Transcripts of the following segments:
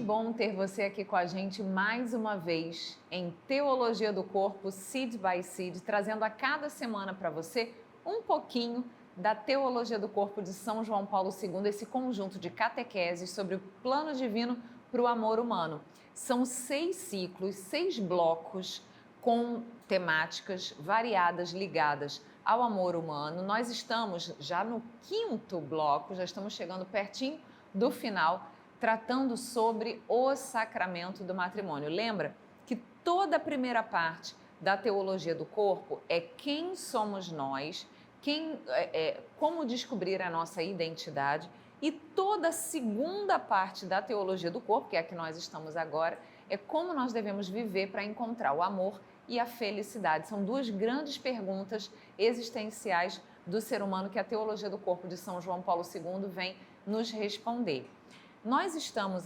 bom ter você aqui com a gente mais uma vez em Teologia do Corpo, Seed by Seed, trazendo a cada semana para você um pouquinho da Teologia do Corpo de São João Paulo II, esse conjunto de catequeses sobre o plano divino para o amor humano. São 6 ciclos, 6 blocos com temáticas variadas ligadas ao amor humano. Nós estamos já no 5º bloco, já estamos chegando pertinho do final, tratando sobre o sacramento do matrimônio. Lembra que toda a primeira parte da teologia do corpo é quem somos nós, como descobrir a nossa identidade, e toda a segunda parte da teologia do corpo, que é a que nós estamos agora, é como nós devemos viver para encontrar o amor e a felicidade. São 2 grandes perguntas existenciais do ser humano que a teologia do corpo de São João Paulo II vem nos responder. Nós estamos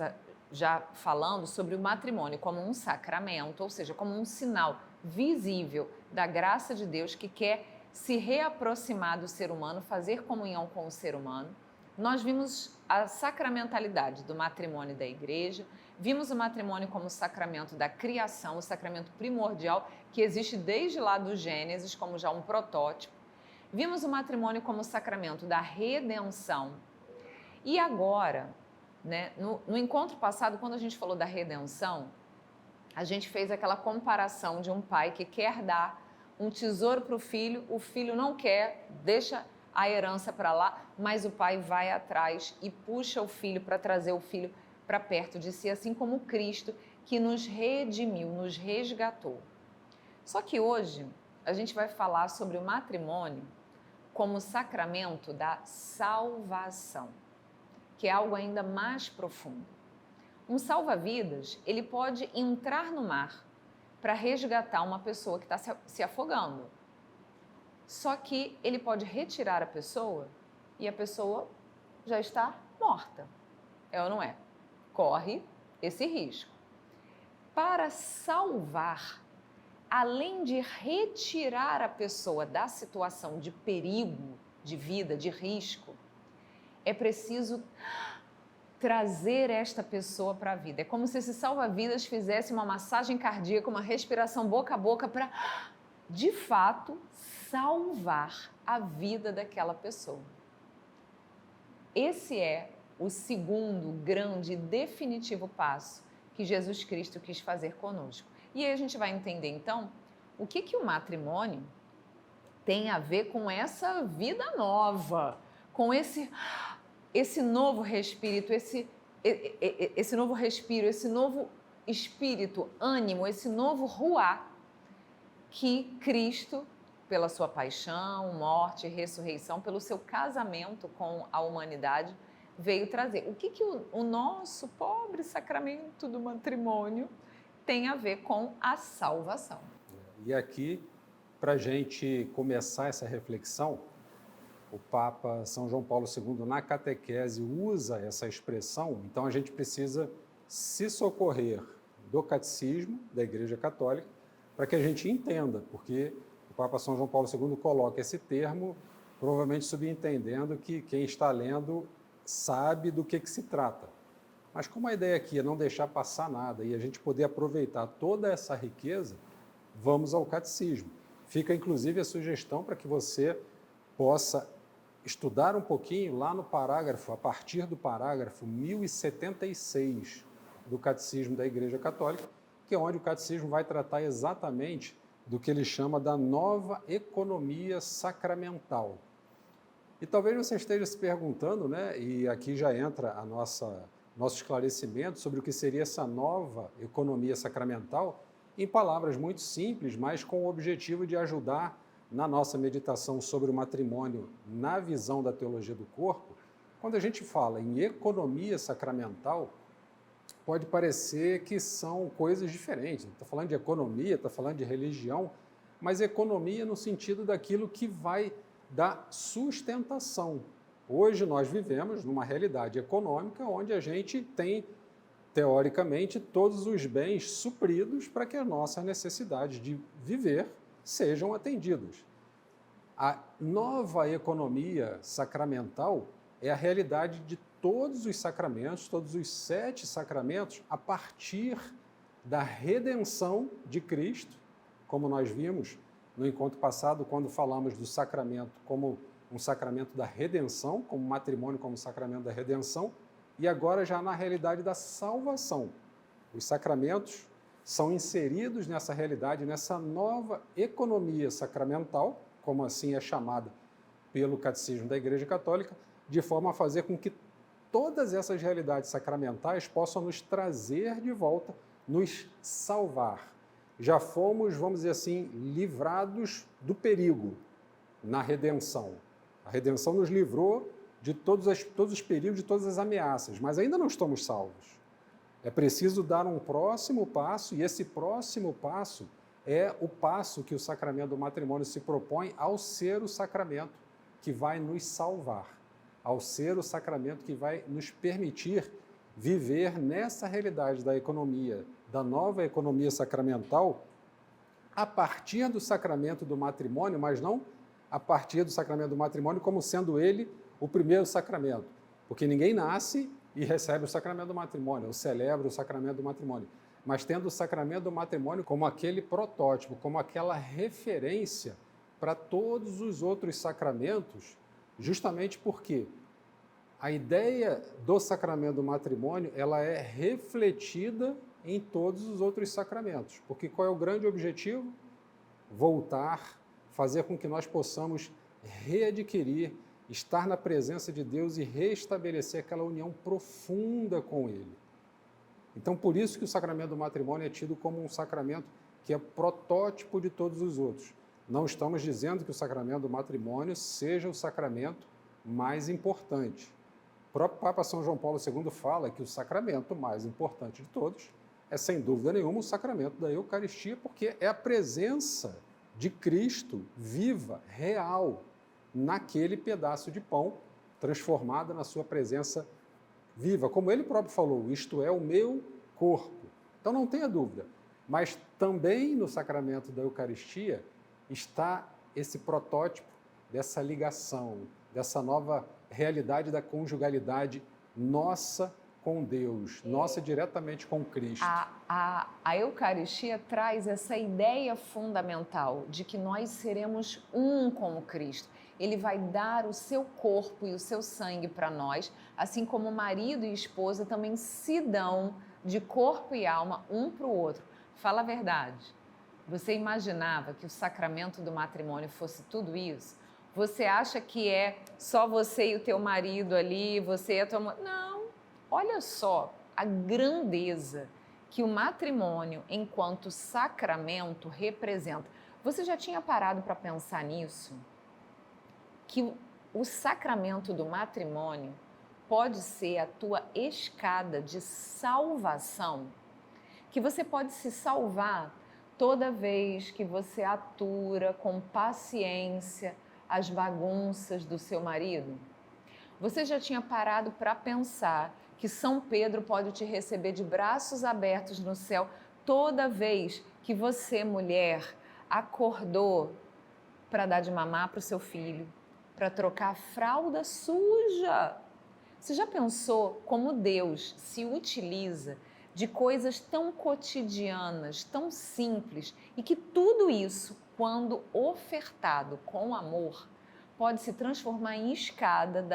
já falando sobre o matrimônio como um sacramento, ou seja, como um sinal visível da graça de Deus que quer se reaproximar do ser humano, fazer comunhão com o ser humano. Nós vimos a sacramentalidade do matrimônio da igreja, vimos o matrimônio como sacramento da criação, o sacramento primordial que existe desde lá do Gênesis, como já um protótipo. Vimos o matrimônio como sacramento da redenção. E agora, no encontro passado, quando a gente falou da redenção, a gente fez aquela comparação de um pai que quer dar um tesouro para o filho não quer, deixa a herança para lá, mas o pai vai atrás e puxa o filho para trazer o filho para perto de si, assim como Cristo, que nos redimiu, nos resgatou. Só que hoje a gente vai falar sobre o matrimônio como sacramento da salvação, que é algo ainda mais profundo. Um salva-vidas, ele pode entrar no mar para resgatar uma pessoa que está se afogando. Só que ele pode retirar a pessoa e a pessoa já está morta. É ou não é? Corre esse risco. Para salvar, além de retirar a pessoa da situação de perigo, de vida, de risco, é preciso trazer esta pessoa para a vida. É como se esse salva-vidas fizesse uma massagem cardíaca, uma respiração boca a boca para, de fato, salvar a vida daquela pessoa. Esse é o segundo grande e definitivo passo que Jesus Cristo quis fazer conosco. E aí a gente vai entender, então, o que o matrimônio tem a ver com essa vida nova, com esse novo respiro, esse novo respiro, esse novo espírito, ânimo, esse novo ruá que Cristo, pela sua paixão, morte e ressurreição, pelo seu casamento com a humanidade, veio trazer. O que o nosso pobre sacramento do matrimônio tem a ver com a salvação? E aqui, para a gente começar essa reflexão, o Papa São João Paulo II, na catequese, usa essa expressão, então a gente precisa se socorrer do catecismo da Igreja Católica para que a gente entenda, porque o Papa São João Paulo II coloca esse termo, provavelmente subentendendo que quem está lendo sabe do que se trata. Mas como a ideia aqui é não deixar passar nada e a gente poder aproveitar toda essa riqueza, vamos ao catecismo. Fica inclusive a sugestão para que você possa estudar um pouquinho lá no parágrafo, a partir do parágrafo 1076 do Catecismo da Igreja Católica, que é onde o Catecismo vai tratar exatamente do que ele chama da nova economia sacramental. E talvez você esteja se perguntando, e aqui já entra a nosso esclarecimento sobre o que seria essa nova economia sacramental, em palavras muito simples, mas com o objetivo de ajudar na nossa meditação sobre o matrimônio, na visão da teologia do corpo. Quando a gente fala em economia sacramental, pode parecer que são coisas diferentes. Está falando de economia, está falando de religião, mas economia no sentido daquilo que vai dar sustentação. Hoje nós vivemos numa realidade econômica onde a gente tem, teoricamente, todos os bens supridos para que as nossas necessidades de viver sejam atendidos. A nova economia sacramental é a realidade de todos os sacramentos, todos os 7 sacramentos, a partir da redenção de Cristo, como nós vimos no encontro passado, quando falamos do sacramento como um sacramento da redenção, como matrimônio como sacramento da redenção, e agora já na realidade da salvação. Os sacramentos são inseridos nessa realidade, nessa nova economia sacramental, como assim é chamada pelo Catecismo da Igreja Católica, de forma a fazer com que todas essas realidades sacramentais possam nos trazer de volta, nos salvar. Já fomos, vamos dizer assim, livrados do perigo na redenção. A redenção nos livrou de todos os perigos, de todas as ameaças, mas ainda não estamos salvos. É preciso dar um próximo passo, e esse próximo passo é o passo que o sacramento do matrimônio se propõe ao ser o sacramento que vai nos salvar, ao ser o sacramento que vai nos permitir viver nessa realidade da economia, da nova economia sacramental, a partir do sacramento do matrimônio, mas não a partir do sacramento do matrimônio como sendo ele o primeiro sacramento, porque ninguém nasce e recebe o sacramento do matrimônio, ou celebra o sacramento do matrimônio, mas tendo o sacramento do matrimônio como aquele protótipo, como aquela referência para todos os outros sacramentos, justamente porque a ideia do sacramento do matrimônio, ela é refletida em todos os outros sacramentos, porque qual é o grande objetivo? Voltar, fazer com que nós possamos readquirir, estar na presença de Deus e restabelecer aquela união profunda com Ele. Então, por isso que o sacramento do matrimônio é tido como um sacramento que é protótipo de todos os outros. Não estamos dizendo que o sacramento do matrimônio seja o sacramento mais importante. O próprio Papa São João Paulo II fala que o sacramento mais importante de todos é, sem dúvida nenhuma, o sacramento da Eucaristia, porque é a presença de Cristo viva, real, naquele pedaço de pão, transformada na sua presença viva. Como ele próprio falou, isto é o meu corpo. Então não tenha dúvida. Mas também no sacramento da Eucaristia está esse protótipo dessa ligação, dessa nova realidade da conjugalidade nossa com Deus, nossa diretamente com Cristo. A Eucaristia traz essa ideia fundamental de que nós seremos um com o Cristo. Ele vai dar o seu corpo e o seu sangue para nós, assim como marido e esposa também se dão de corpo e alma um para o outro. Fala a verdade. Você imaginava que o sacramento do matrimônio fosse tudo isso? Você acha que é só você e o teu marido ali, você e a tua mulher? Não. Olha só a grandeza que o matrimônio, enquanto sacramento, representa. Você já tinha parado para pensar nisso? Que o sacramento do matrimônio pode ser a tua escada de salvação, que você pode se salvar toda vez que você atura com paciência as bagunças do seu marido. Você já tinha parado para pensar que São Pedro pode te receber de braços abertos no céu toda vez que você, mulher, acordou para dar de mamar para o seu filho, para trocar a fralda suja? Você já pensou como Deus se utiliza de coisas tão cotidianas, tão simples, e que tudo isso, quando ofertado com amor, pode se transformar em escada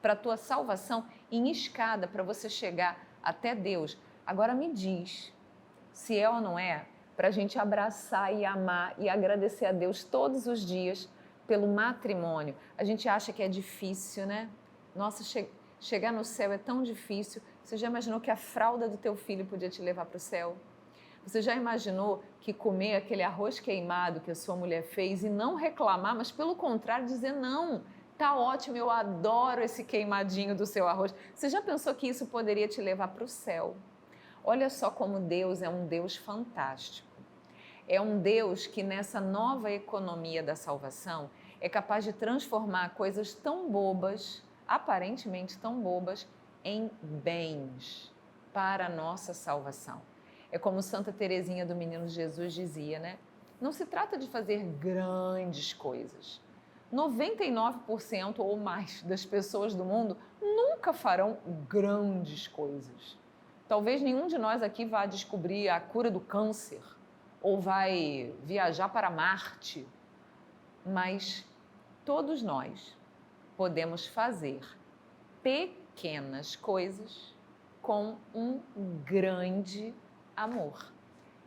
para a tua salvação, em escada para você chegar até Deus? Agora me diz, se é ou não é, para a gente abraçar e amar e agradecer a Deus todos os dias pelo matrimônio. A gente acha que é difícil, né? Nossa, chegar no céu é tão difícil. Você já imaginou que a fralda do teu filho podia te levar para o céu? Você já imaginou que comer aquele arroz queimado que a sua mulher fez e não reclamar, mas pelo contrário dizer não, tá ótimo, eu adoro esse queimadinho do seu arroz. Você já pensou que isso poderia te levar para o céu? Olha só como Deus é um Deus fantástico. É um Deus que nessa nova economia da salvação é capaz de transformar coisas tão bobas, aparentemente tão bobas, em bens para a nossa salvação. É como Santa Teresinha do Menino Jesus dizia, né? Não se trata de fazer grandes coisas, 99% ou mais das pessoas do mundo nunca farão grandes coisas. Talvez nenhum de nós aqui vá descobrir a cura do câncer ou vai viajar para Marte, mas todos nós podemos fazer pequenas coisas com um grande amor.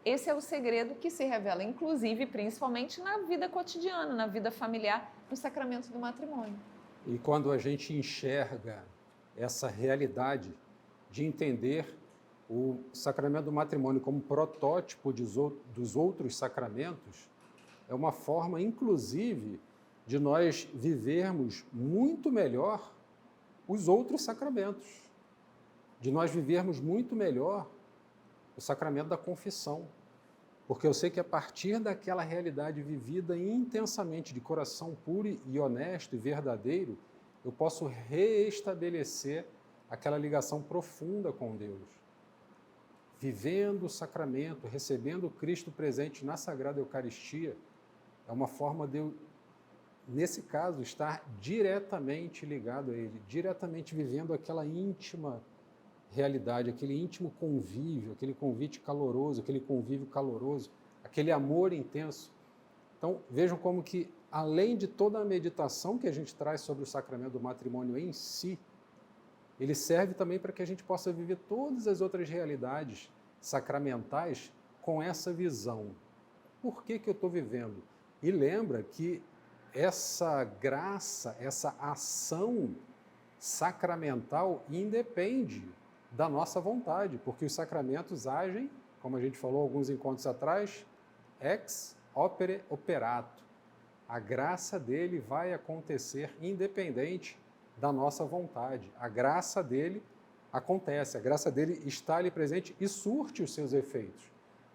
Esse é o segredo que se revela, inclusive, principalmente na vida cotidiana, na vida familiar, no sacramento do matrimônio. E quando a gente enxerga essa realidade de entender o sacramento do matrimônio como protótipo dos outros sacramentos, é uma forma, inclusive, de nós vivermos muito melhor os outros sacramentos, de nós vivermos muito melhor o sacramento da confissão, porque eu sei que a partir daquela realidade vivida intensamente, de coração puro e honesto e verdadeiro, eu posso reestabelecer aquela ligação profunda com Deus. Vivendo o sacramento, recebendo Cristo presente na Sagrada Eucaristia, é uma forma de eu, nesse caso, estar diretamente ligado a Ele, diretamente vivendo aquela íntima realidade, aquele íntimo convívio, aquele convite caloroso, aquele convívio caloroso, aquele amor intenso. Então, vejam como que, além de toda a meditação que a gente traz sobre o sacramento do matrimônio em si, ele serve também para que a gente possa viver todas as outras realidades sacramentais com essa visão. Por que eu estou vivendo? E lembra que essa graça, essa ação sacramental independe da nossa vontade, porque os sacramentos agem, como a gente falou alguns encontros atrás, ex opere operato. A graça dele vai acontecer independente da nossa vontade. A graça dele acontece, a graça dele está ali presente e surte os seus efeitos.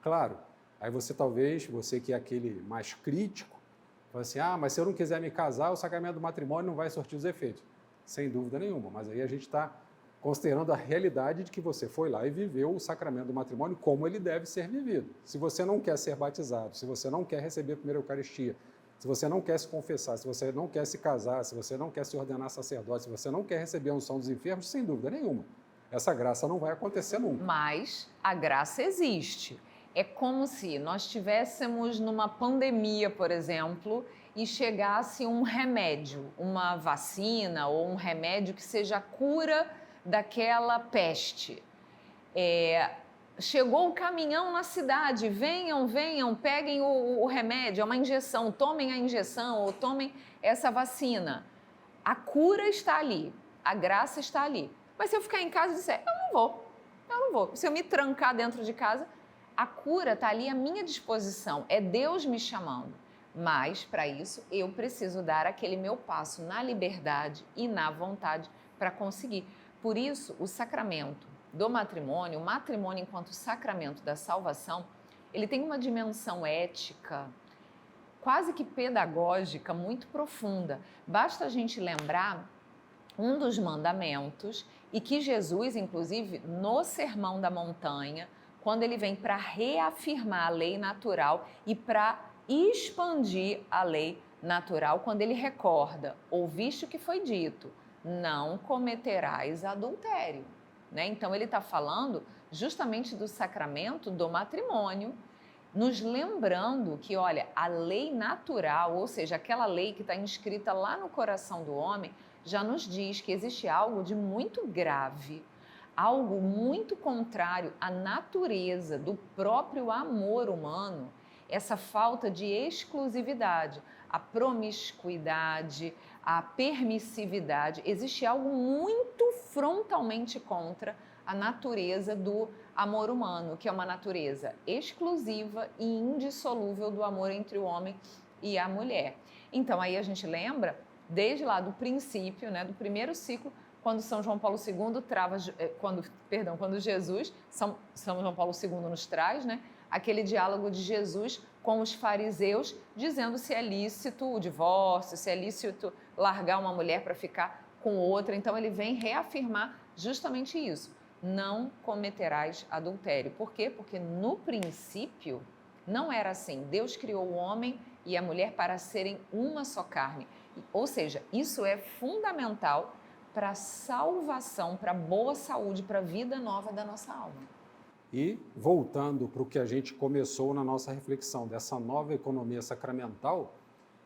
Claro, aí você talvez, você que é aquele mais crítico, fala assim, mas se eu não quiser me casar, o sacramento do matrimônio não vai surtir os efeitos. Sem dúvida nenhuma, mas aí a gente está considerando a realidade de que você foi lá e viveu o sacramento do matrimônio como ele deve ser vivido. Se você não quer ser batizado, se você não quer receber a primeira Eucaristia, se você não quer se confessar, se você não quer se casar, se você não quer se ordenar sacerdote, se você não quer receber a unção dos enfermos, sem dúvida nenhuma. Essa graça não vai acontecer nunca. Mas a graça existe. É como se nós estivéssemos numa pandemia, por exemplo, e chegasse um remédio, uma vacina ou um remédio que seja a cura daquela peste. Chegou o caminhão na cidade, venham, peguem o remédio, é uma injeção, tomem a injeção ou tomem essa vacina. A cura está ali, a graça está ali. Mas se eu ficar em casa e disser, eu não vou. Se eu me trancar dentro de casa, a cura está ali à minha disposição, é Deus me chamando. Mas, para isso, eu preciso dar aquele meu passo na liberdade e na vontade para conseguir. Por isso, o sacramento do matrimônio, o matrimônio enquanto sacramento da salvação, ele tem uma dimensão ética, quase que pedagógica, muito profunda. Basta a gente lembrar um dos mandamentos e que Jesus, inclusive, no Sermão da Montanha, quando ele vem para reafirmar a lei natural e para expandir a lei natural, quando ele recorda, ouviste o que foi dito, não cometerás adultério. Né? Então, ele está falando justamente do sacramento do matrimônio, nos lembrando que, olha, a lei natural, ou seja, aquela lei que está inscrita lá no coração do homem, já nos diz que existe algo de muito grave, algo muito contrário à natureza do próprio amor humano, essa falta de exclusividade, a promiscuidade, a permissividade. Existe algo muito frontalmente contra a natureza do amor humano, que é uma natureza exclusiva e indissolúvel do amor entre o homem e a mulher. Então, aí a gente lembra, desde lá do princípio, né, do primeiro ciclo, quando São João Paulo II quando Jesus, São João Paulo II nos traz, né, aquele diálogo de Jesus com os fariseus, dizendo se é lícito o divórcio, se é lícito largar uma mulher para ficar com outra. Então, ele vem reafirmar justamente isso. Não cometerás adultério. Por quê? Porque no princípio não era assim. Deus criou o homem e a mulher para serem uma só carne. Ou seja, isso é fundamental para a salvação, para a boa saúde, para a vida nova da nossa alma. E voltando para o que a gente começou na nossa reflexão, dessa nova economia sacramental,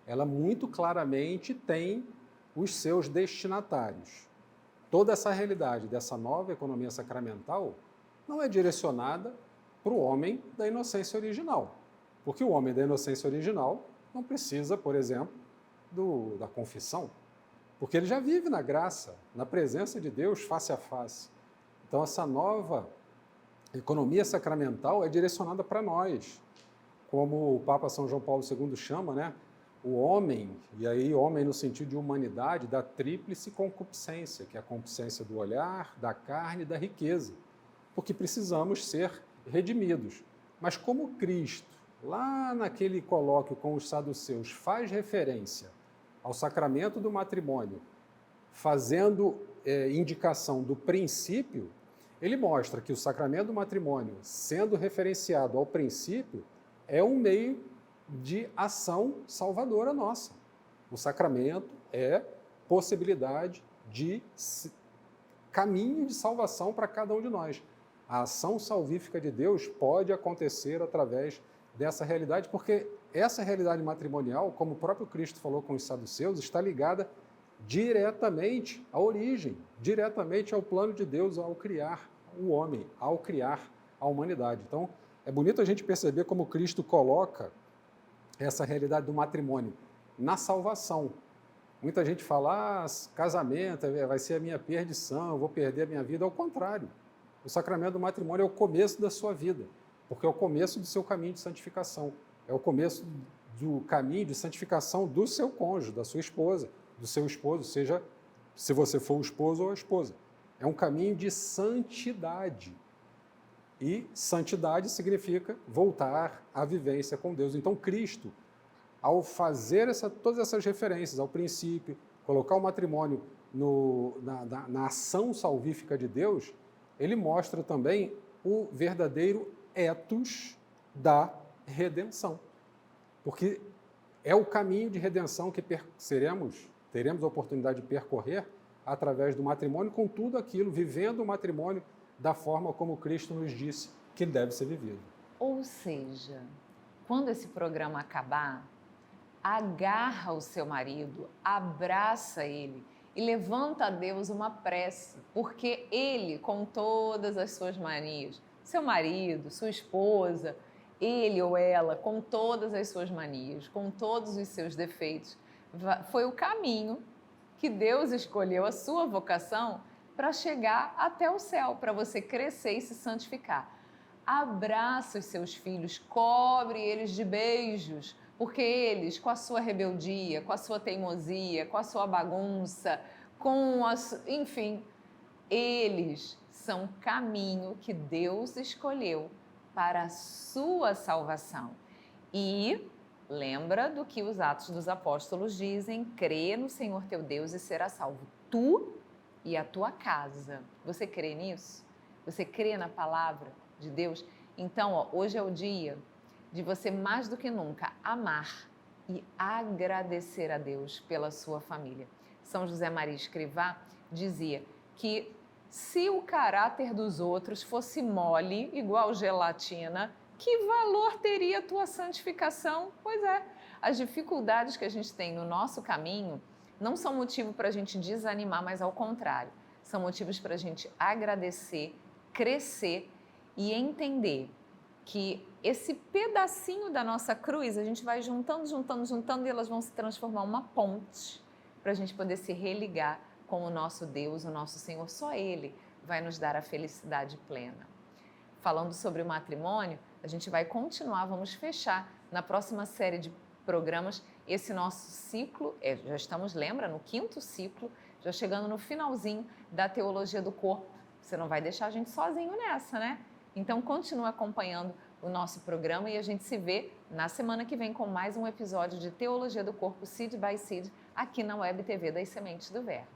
ela muito claramente tem os seus destinatários. Toda essa realidade dessa nova economia sacramental não é direcionada para o homem da inocência original, porque o homem da inocência original não precisa, por exemplo, da confissão, porque ele já vive na graça, na presença de Deus face a face. Então, essa nova economia sacramental é direcionada para nós, como o Papa São João Paulo II chama, né? O homem, e aí homem no sentido de humanidade, da tríplice concupiscência, que é a concupiscência do olhar, da carne e da riqueza, porque precisamos ser redimidos. Mas como Cristo, lá naquele colóquio com os saduceus, faz referência ao sacramento do matrimônio, fazendo indicação do princípio, ele mostra que o sacramento do matrimônio, sendo referenciado ao princípio, é um meio de ação salvadora nossa. O sacramento é possibilidade de caminho de salvação para cada um de nós. A ação salvífica de Deus pode acontecer através dessa realidade, porque essa realidade matrimonial, como o próprio Cristo falou com os saduceus, está ligada diretamente à origem, diretamente ao plano de Deus ao criar o homem, ao criar a humanidade. Então, é bonito a gente perceber como Cristo coloca essa realidade do matrimônio na salvação. Muita gente fala, casamento vai ser a minha perdição, eu vou perder a minha vida. Ao contrário, o sacramento do matrimônio é o começo da sua vida, porque é o começo do seu caminho de santificação, é o começo do caminho de santificação do seu cônjuge, da sua esposa, do seu esposo, seja se você for o esposo ou a esposa. É um caminho de santidade. E santidade significa voltar à vivência com Deus. Então, Cristo, ao fazer todas essas referências ao princípio, colocar o matrimônio na ação salvífica de Deus, ele mostra também o verdadeiro ethos da redenção. Porque é o caminho de redenção que teremos a oportunidade de percorrer através do matrimônio, com tudo aquilo, vivendo o matrimônio da forma como Cristo nos disse que deve ser vivido. Ou seja, quando esse programa acabar, agarra o seu marido, abraça ele e levanta a Deus uma prece, porque ele, com todas as suas manias, seu marido, sua esposa, ele ou ela, com todas as suas manias, com todos os seus defeitos, foi o caminho que Deus escolheu, a sua vocação, para chegar até o céu, para você crescer e se santificar. Abraça os seus filhos, cobre eles de beijos, porque eles, com a sua rebeldia, com a sua teimosia, com a sua bagunça, enfim, eles são o caminho que Deus escolheu para a sua salvação. E lembra do que os Atos dos Apóstolos dizem: crê no Senhor teu Deus e será salvo tu e a tua casa. Você crê nisso? Você crê na palavra de Deus? Então, hoje é o dia de você, mais do que nunca, amar e agradecer a Deus pela sua família. São José Maria Escrivá dizia que se o caráter dos outros fosse mole, igual gelatina, que valor teria a tua santificação? Pois é, as dificuldades que a gente tem no nosso caminho não são motivo para a gente desanimar, mas ao contrário, são motivos para a gente agradecer, crescer e entender que esse pedacinho da nossa cruz a gente vai juntando e elas vão se transformar uma ponte para a gente poder se religar com o nosso Deus, o nosso Senhor. Só Ele vai nos dar a felicidade plena. Falando sobre o matrimônio, a gente vai continuar, vamos fechar na próxima série de programas esse nosso ciclo, já estamos, lembra, no 5º ciclo, já chegando no finalzinho da Teologia do Corpo. Você não vai deixar a gente sozinho nessa, né? Então continua acompanhando o nosso programa e a gente se vê na semana que vem com mais um episódio de Teologia do Corpo Seed by Seed aqui na Web TV das Sementes do Verbo.